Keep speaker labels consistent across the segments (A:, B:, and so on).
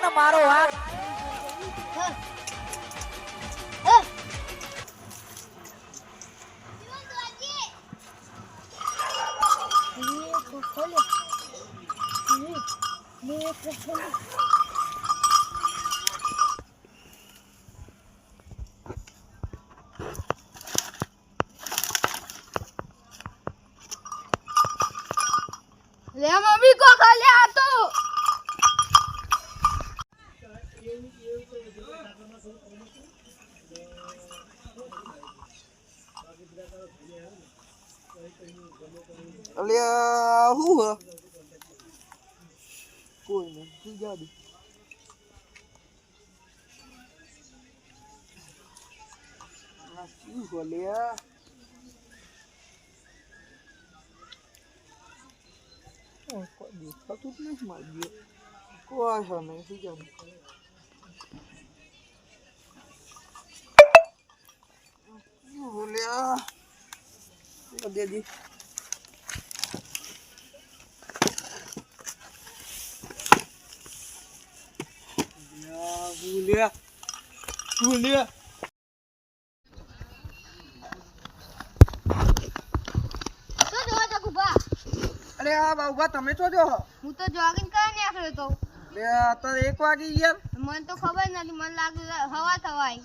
A: ને મારો વાક
B: ले मम्मी को खा ले आ तो
C: અલ્યા હું હ કોઈ નહીં તું જા દે આ શું હો લ્યા કોઈ દેખાતું જ નથી મારી કોઈ છે નહીં શું જાણ હો લ્યા દે દી Julia. Julia.
B: तो जो जा गुबा
C: અરે આ બાબા તમે તો જો
B: હું તો જોગિંગ કરવા નીકળ્યો તો
C: બે અત્યારે 1 વાગી યાર
B: મને તો ખબર નથી મને લાગે હવા થવાય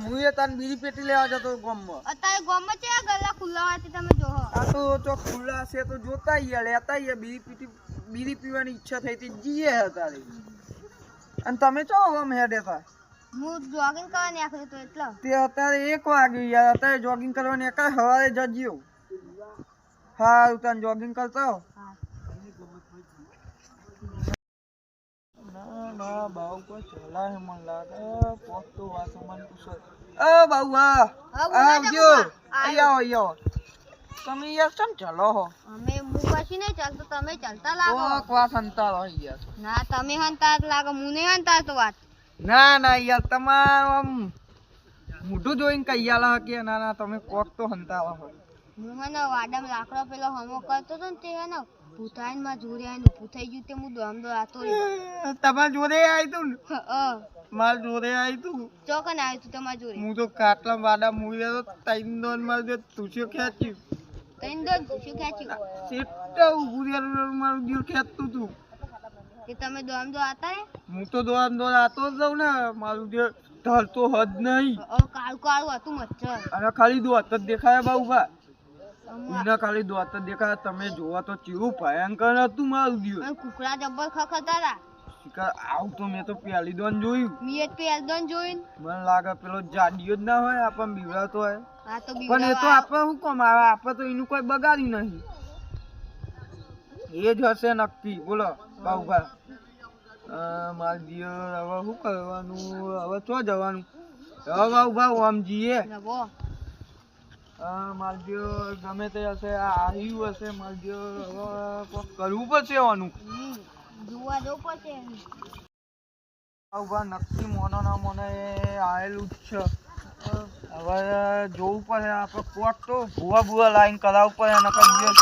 C: હું એ તને બીજી પેટી લેવા જતો ગામમાં
B: અત્યારે ગામમાં છે ગલ્લા ખુલ્લા હોય તમે જો
C: આ તો જો ખુલ્લા છે તો જોતા યાર લેતા યાર બીજી પીવાની ઈચ્છા થઈ હતી જીએ અત્યારે અને તમે ચો આમ હેડે હતા
B: હું જોગિંગ કરવા નીકળ્યો તો એટલે
C: તે અત્યારે 1 વાગ્યું યાર અત્યારે જોગિંગ કરવાની એકા સવારે જજ્યો હા તને જોગિંગ કરતો ના બાઉ કો ચલા હે મન લાગે પોતો વાસો મન પૂછો બાઉ આવજો આયો તમે યાર ચમ ચલો હો
B: અમે હું પછી નહીં ચાલતો તમે ચાલતા લાગો
C: ઓ ક્વા સંતાલો યાર
B: ના તમે હંતા લાગો હું નહીં હંતા તો વાત
C: ના યાર તમામ મોઢું જોઈને કઈ આલા કે ના તમે કોક તો હંતાવા હો
B: હું હને વાડામાં લાકડો પેલો હમો કરતો તો ને તે હને ભૂતાઈન માં જોરે આઈને ભૂતાઈ ગયું તે હું દોમદો આતો
C: તમાર જોડે આવી તું માર જોડે આવી તું
B: ચોકન આવ્યું તું તમાર જોરે
C: હું તો કાટલા વાડા મૂવી તો તૈન દોન માર જે તુસ્યો ખેંચ્યું
B: તૈન દોન શું ખેંચ્યું
C: સેટા ઉગુરિયા મારું દિલ ખેંચતું તું
B: કે તમે દોમદો આતા હે
C: હું તો દોન આતો જ જાઉં ને મારું દિલ ઢળતો હદ નહીં
B: કાળું કાળું હતું મચ્છર
C: અને ખાલી દોત જ દેખાય બાઉભા ના ખાલી દોત જ દેખાય તમે જોવા તો ચેવું ભયંકર હતું મારું દિલ
B: કુકડા જબ્બર ખખતા હતા
C: આવ તો મેં તો પહેલી દોન જોયું
B: મેં પહેલ દોન જોઈન
C: મને લાગે પેલો જાડિયો જ ના હોય આપણને બીવડાતો હોય
B: આ તો
C: પણ એ તો આપણે શું કામ આવે આપણે તો એનું કોઈ બગાડ્યું નહીં એ જ હશે નક્કી બોલો બાઉભા માર દિયર હવે શું કરવાનું હવે ચો જવાનું હવે બાઉભા આમ જઈએ માર દિયર ગમે તે હશે આવ્યું હશે માર દિયર હવે કોક કરવું પડશે આનું
B: જોવા જવું પડશે
C: બાઉભા નક્કી મોનો ના મોને આવેલું જ છે હવે જોવું પડે આપણે કોક તો ભૂવા લાઈન કરાવવું પડે નકર દિયર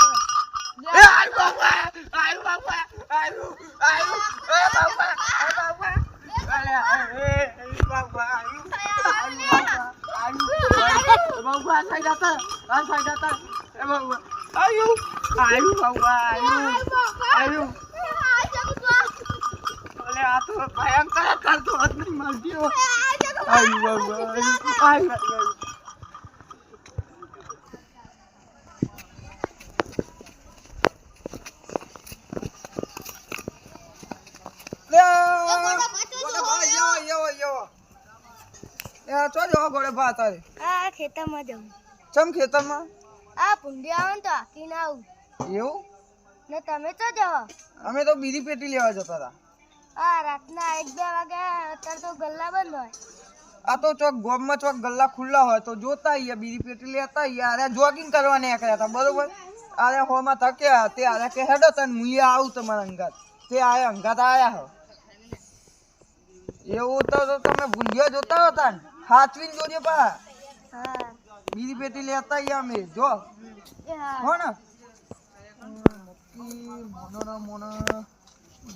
C: ભયંકર કરતો હાથ નહીં મારજો
B: ખેતરમાં જવું
C: ચમ ખેતરમાં
B: આ પુંડી આવે ને તો આકીને આવું
C: એવું
B: ને તમે તો જાઓ
C: અમે તો બીજી પેટી લેવા જતા હતા
B: આ રાતના 1-2 વાગ્યા અત્યારે તો ગલ્લા બંધ હોય
C: આ તો ચોક ગોમમાં ચોક ગલ્લા ખુલ્લા હોય તો જોતા આવીએ બીજી પેટી લેતા આવીએ અરે જોગિંગ કરવા નીકળ્યા હતા બરોબર અરે હોમાં થક્યા તે અરે કે હેડો તને હું આવું તમારા અંગાત તે આયા અંગાત આયા હો એવું તો તમે ભૂંડિયા જોતા હતા ને હાથવીને જોજે પા
B: હા
C: બીજી પેટી લેતા આવીએ અમે જો હો ને મોનો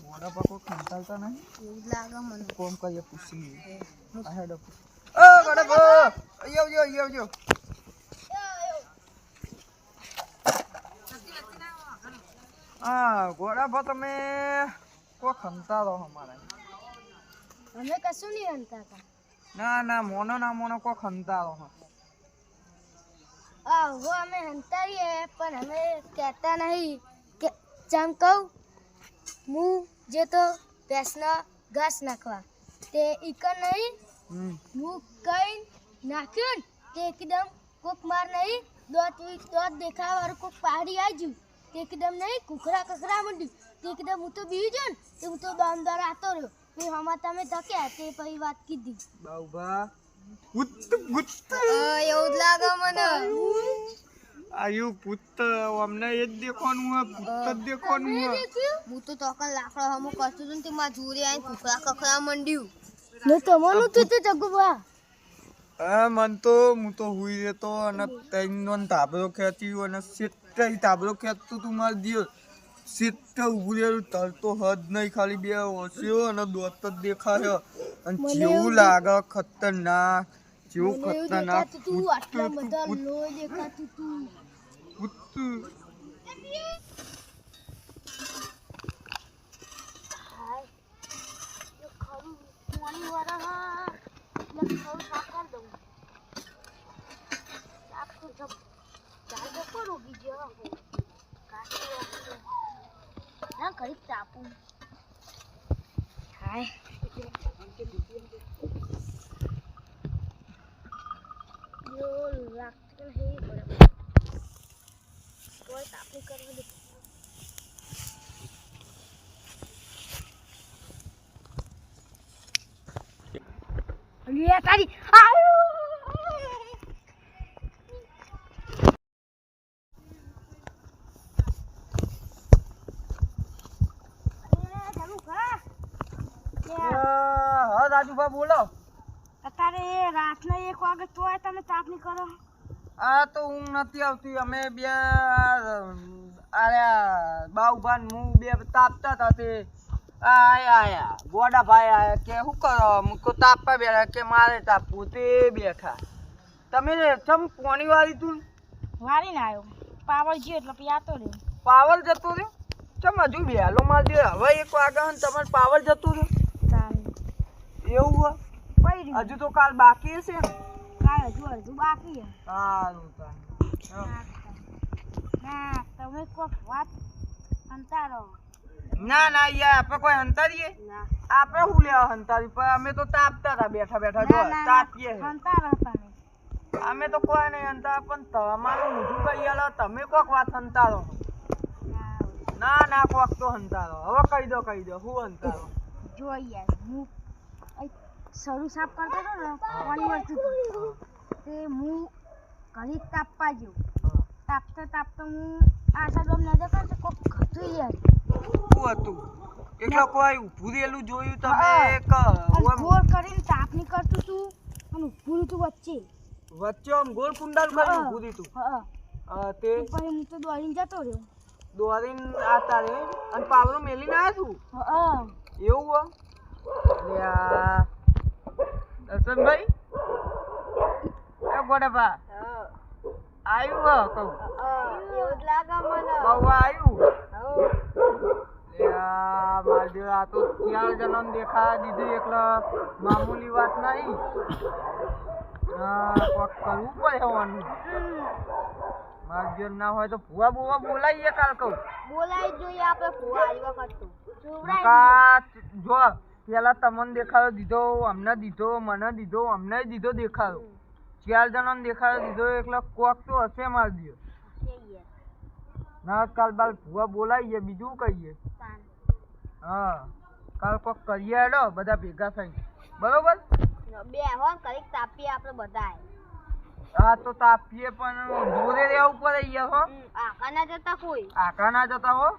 C: મોડા પાકો કંટાળતા નહીં
B: એવું જ લાગે મને
C: કોમ કરીએ પૂછી આ હેડો ગોડા બો આવજો ગોડા બો તમે કો ખમતા રહો અમારા
B: અમે કશું નહીં હંતા હતા
C: ના મોનો કો ખમતા રહો
B: આવો અમે હંતારીએ પણ અમે કહેતા નહીં કે ચમ કહું હું જે તો ભેંસના ઘાસ નાખવા તે ઈકર નહીં હું કઈ નાખ્યું ને તે એકદમ કોક માર નહીં દોત દેખાવાળું કોક પહાડી આવી ગયું તે એકદમ નહીં કુકરા માંડ્યું તે એકદમ હું તો બીવી ગયો ને તે હું તો દમદાર આતો રહ્યો મેં હમણાં તમે ધક્યા તે પછી વાત કીધી
C: બાઉબા એવું
B: જ લાગે મને
C: આયુ પુત્ત અમને એ જ દેખવાનું હે પુત્ત જ દેખવાનું હે
B: હું તો તોકન લાકડા હમું કરતું હતું ને તે માં જોરે આવીને કુકરા કકરા મંડ્યું ને તમારું તું તો જગુબા
C: મન તો હું તો હુઈ રહેતો અને તૈનો તાબરો ખેંચ્યું અને સીટ તાબરો ખેંચતું તું માર દિયો સીટ ઉભું રહેલું તરતો હદ નહીં ખાલી બે ઓછ્યો અને દોત જ દેખાય અને જેવું લાગે ખતરનાક જેવું ખતરનાક
B: તું આટલા બધા લોહી દેખાતું તું તારી
C: રાજુભા બોલો
B: અત્યારે રાતના 1 વાગે તોય તમે તાપની કરો
C: આ તો ઊંઘ નથી આવતી અમે બે બાઉભાન હું બે તાપતા હતા તે આયા ગોડા ભાઈ આયા કે શું કરો મુકો તાપવા બેઠા કે મારે તાપવું તે બેઠા તમે ચમ પોણી વાળી તું
B: વારીને આવ્યો પાવર ગયો એટલે પિયાતો રહ્યો
C: પાવર જતો રહ્યો ચમ હજુ વહેલો મારજો હવે 1 વાગ્યા ને તમારે પાવર જતો રહ્યો એવું હોય હજુ તો કાલ બાકી હશે ને
B: કાલ હજુ અડધું બાકી છે
C: સારું
B: ના તમે કોક વાત અંતારો
C: ના યાર આપણે કોઈ હંતારીએ આપણે શું લેવા હંતારી પણ અમે તો તાપતા હતા બેઠા જો તાપીએ અમે તો કોઈ નહીં હંતા પણ તમારું ઊંધું કહી આલો તમે કોક વાત હંતારો ના કોક તો હંતારો હવે કહી દો હું હંતારો
B: જો યાર હું સરું સાફ કરતો હતો ને પાણી વળતું તે હું ઘણી તાપવા જેવું તાપતા હું આશા ડોમ નજર કરતો કોક હતું યાર
C: શું હતું એટલે કોઈ ઊભું રહેલું જોયું તમે એક
B: ગોળ કરીને તાપની કરતું તું અને ઊભું તું
C: વચ્ચે આમ ગોળ કુંડાલ કરીને ઊભું તું તે
B: પછી હું તો દોડીને જતો રહ્યો
C: દોરીને આતા રે અને પાવરો મેલીને આવ્યા તું એવું હો દર્શનભાઈ એ ગોડાભા આવ્યું કહું
B: એવું જ લાગે મને
C: બહુ આવ્યું મારી આ તો 4 જણાને દેખા દીધું એટલે મામૂલી વાત નહીં કોક કરવું પડે હોવાનું મારી જોર ના હોય તો ભૂવા બોલાવીએ કાલ કહું
B: બોલાવી જોઈએ આપણે ભૂવા આવ્યા કરતું
C: જો પેલા તમને દેખાડો દીધો અમને દીધો મને દીધો અમને દીધો દેખાડો 4 જણાને દેખાડો દીધો એટલે કોક તો હશે મારી દિયો ના કાલ બાલ ભૂવા બોલાવીએ બીજું કહીએ હા કાલ કોક કરીએ હેડો બધા ભેગા થઈને બરોબર
B: બે હો કઈક તાપીએ આપણે બધા
C: હા તો તાપીએ પણ જોરે રહેવું પડે યાર હો
B: આકા ના જતા હો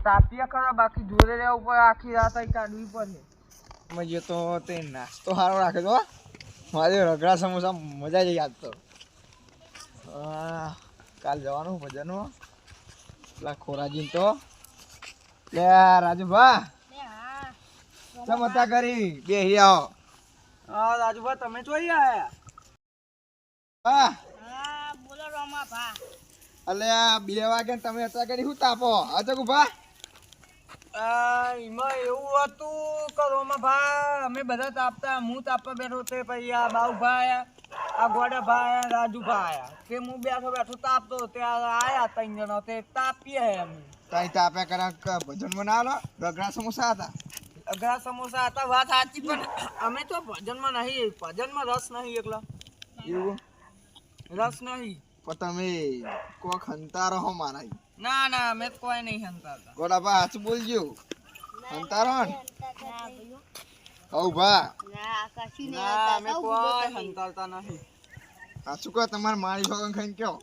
C: તાપીએ ખરા બાકી જોરે રહેવું પડે આખી રાત કાઢવી પડે મજે તો તે નાસ્તો સારો રાખે તો મારે રગડા સમોસા મજા જ યાદ તો કાલ જવાનું ભજનનું પેલા ખોરાજીને તો લે રાજુભા ચમતા કરી બેહી આવો. હા રાજુભા તમે જોઈ આયા? હા
B: બોલો રોમા ભા.
C: અલે આ 2 વાગે તમે હતા કરી હું તાપો અજગુભા? એમાં એવું હતું કરોમાં ભા અમે બધા તાપતા, હું તાપવા બેઠો તે પછી આ બાઉભા આયા, આ ગોડાભા આયા, રાજુભા આયા તે હું બેઠો તાપતો ત્યાં આયા 3 જણા તે તાપીએ અમે. તઈ તાપ્યા કરા ભજન માં ના ગગડા સમોસા હતા. ગગડા સમોસા હતા વાત સાચી, પણ અમે તો ભજનમાં નહીં, ભજનમાં રસ નહીં એકલા. એવું રસ નહીં પણ તમે કોક હંતા રહો મારા. ના ના અમે કોઈ નહીં હંતાતા. ગોડાભા સાચું બોલજો, હંતારો ને? હઉ ભા ના અમે કોઈ હંતાતા નહીં. સાચું કહો તમારે મારી ભગન ખાઈને કયો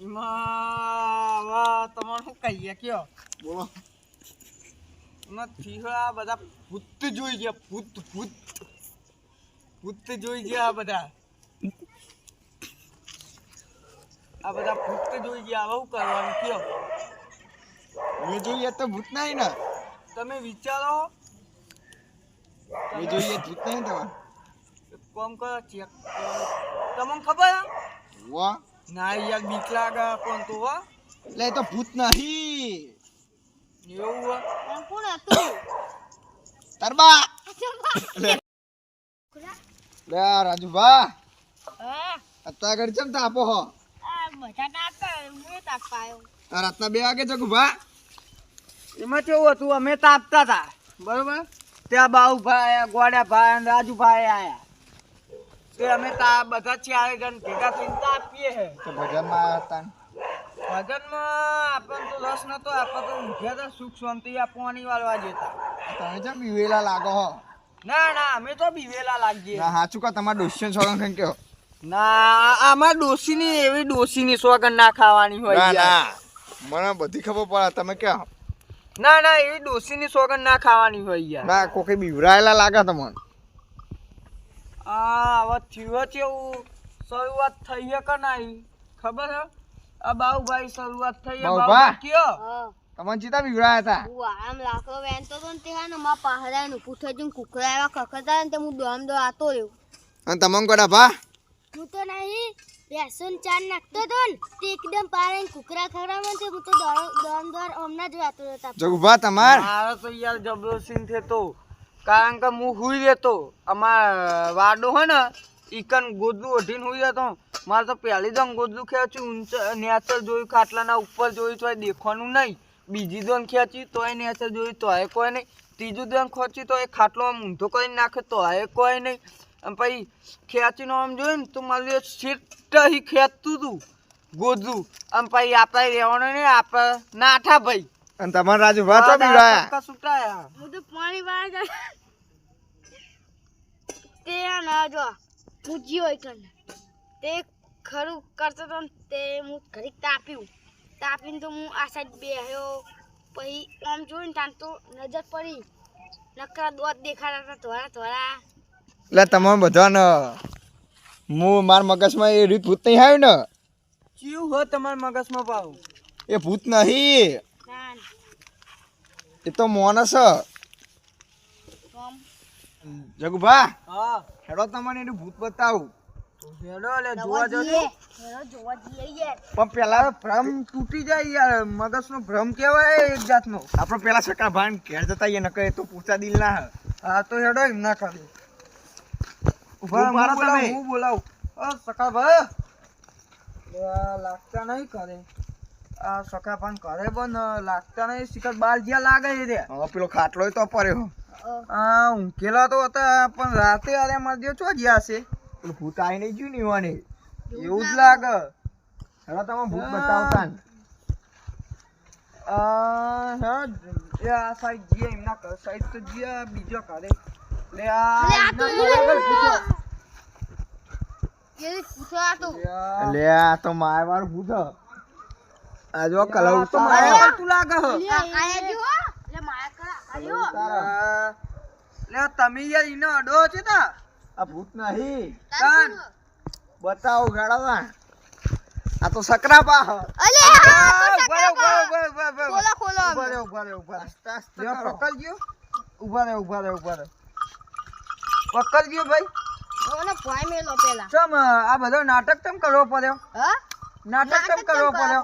C: એમાં હવે તમારે શું કહીએ કયો બોલો. એમાં થીહા બધા ભૂત જોઈ ગયા, ભૂત ભૂત ભૂત જોઈ ગયા બધા. આ બધા ભૂત જોઈ ગયા, હવે શું કરવાનું કયો? મેં જોઈએ તો ભૂત નહીં ને, તમે વિચારો. મેં જોઈએ ભૂત નહીં તમારે કોમ કરો ચેક તમને ખબર વાહ ના યાર બીક લાગે કોણ તો વાહ લે તો ભૂત નહીં એવું કોણ હતું તરબા લે રાજુભા અત્યારે ઘડી ચમ તાપો હો
B: બધા તાપતા હું તાપવા આવ્યો.
C: રાતના 2 વાગે જગુભા એમાં કેવું હતું અમે તાપતા હતા બરોબર, ત્યાં બાઉભા આયા, ગોડાભા અને રાજુભા આયા તે અમે બધા 4 જણ ભેગા થઈને તાપીએ હે. તો ભજનમાં હતા ભજનમાં આપણને તો રસ નતો, આપણે તો ઊંઘ્યા હતા સુખ શાંતિ આ પાણી વાળવા જતા. તમે જેમ બીવેલા લાગો હો. ના ના અમે તો બીવેલા લાગીએ. ના સાચું કહો તમારા ડોશી સોગન ખાઈને કયો. ના આમાં ડોશીની એવી ડોશીની સોગન ના ખાવાની હોય. ના ના મને બધી ખબર પડે તમે કયો. ના ના એવી ડોશીની સોગન ના ખાવાની હોય યાર. ના કોકે બીવરાયેલા લાગે તમને. હવે થયો કેવું શરૂઆત થઈ છે કે નહીં ખબર હે? આ બાઉભાઈ શરૂઆત થઈ છે. બાઉભા કયો તમને ચીતા બીવરાયા હતા?
B: હું આમ લાકડો વેણતો તો ને તે હા ને માં પહાડા નું પૂછે જઈને કુકરા એવા કકતા ને તે હું દોમ દો આતો રહ્યો.
C: અને તમને કોડા ભા
B: હું તો નહીં બેસન ચાર નાખતો તો ને તે એકદમ પારે કુકરા ખવડાવવા તે હું તો દોમ દોર હમણાં જ વાતો રહેતા.
C: જગુભા તમાર મારો તો યાર જબરદસ્તી થતો, કારણ કે હું હુઈ રહેતો અમાર વાડો હોય ને ઈકન ગોદલું ઓઢીને હુઈ રહેતો. મારે તો પહેલી દમ ગોદલું ખેંચ્યું નેચર જોયું, ખાટલાના ઉપર જોયું તોય દેખવાનું નહીં. બીજી દોન ખેંચી તોય નેચર જોયું તોય કોઈ નહીં. ત્રીજું દોન ખેંચી તો એ ખાટલો આમ ઊંધો કરીને નાખે તોય કોઈ નહીં. અને પછી ખેંચીને આમ જોયું ને તો મારે સીટ ખેંચતું હતું ગોદલું. આમ પછી આપણે રહેવાનું નહીં, આપણે નાઠા ભાઈ. અને તમારા રાજુભા તો બીવડાયા સુટાયા.
B: હું તો પાણી વાળા જાય તે ના જો હું જીઓ એકન તે ખરું કરતો તો તે હું ઘડીક તાપીને તો હું આ સાઈડ બેહ્યો. પછી આમ જોઈને ત્યાં તો નજર પડી નકરા દોત દેખાતા હતા ધોળા ધોળા.
C: એટલે તમારે બધાને હું મારા મગજમાં એ રીત ભૂત નહીં આવ્યું ને? ચીવું હોય તમારા મગજમાં પાવું? એ ભૂત નહીં, એ તો માણસ. જગુભા હેડો તમને એનું ભૂત બતાવું. હેડો લે જોવા જજો. પણ પેલા ભ્રમ તૂટી જાય યાર, મગજનો ભ્રમ કહેવાય એક જાતનો. આપણે પેલા સકા ભાન ઘેર જતા નકર એ તો પૂછા દિલ ના. હા તો હેડો એમ ના કરે. હું બોલાવું સકા ભાઈ લાગતા નહીં કરે. આ સકા ભાન કરે પણ લાગતા નહીં. શિખર બાર જ્યાં લાગે છે રે. હવે પેલો ખાટલો તો પડ્યો. ઊંઘેલા તો હતા પણ રાતે અરે મારી દેવ ચો જ્યાં છે ભૂત આવી નહીં ગયું ને એવું જ લાગે. હવે તમે ભૂત બતાવતા ને આ સાઈડ જીએ એમના ઘર સાઈડ તો જીએ બીજો ઘરે લે આ તો માર વાળું ભૂત. આ જો કલર તો મારે તું લાગે લે તમે યાર ઈને અડો છે તા. આ ભૂત નહીં બતાવો ગાડા આ તો સકરા પા
B: અલે ખોલો ખોલો
C: પકડજો ઉભા રહે પકડજો ભાઈ
B: ઓને પોય મેલો પેલા
C: ચમ આ બધો નાટક કેમ કરવો પડ્યો
B: હા
C: નાટક કેમ કરવો પડ્યો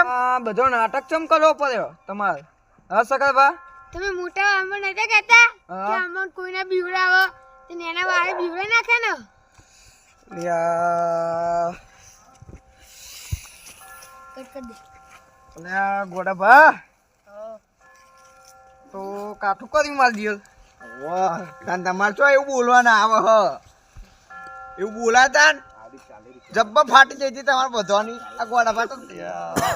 C: આ બધો નાટક કેમ કરવો પડ્યો તમારે હા સકરબા
B: તમે મોટા અમર નતા કહેતા
C: હા.
B: કે અમર કોઈને બીવડાવો તે નેના વાળે બીવડે નાખે ને
C: યા
B: કટ કર દે
C: અલ્યા ગોડાભા તો કાઠું કરી માર દિયો વાહ તાન તમાર ચો એવું બોલવાના આવે હ એવું બોલાતા જબ્બા ફાટી જઈતી તમાર બધાની આ ગોડાભા તો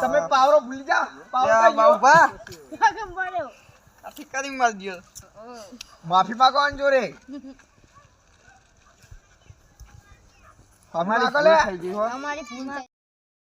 C: તમે પાવરો ભૂલી જાઓ પાવરો બાઉભા
B: પડ્યો
C: કાઠી કરી માર દિયો માફી માંગવાનું જોરે અમારી ભૂલ થઈ ગઈ હો
B: અમારી ભૂલ થઈ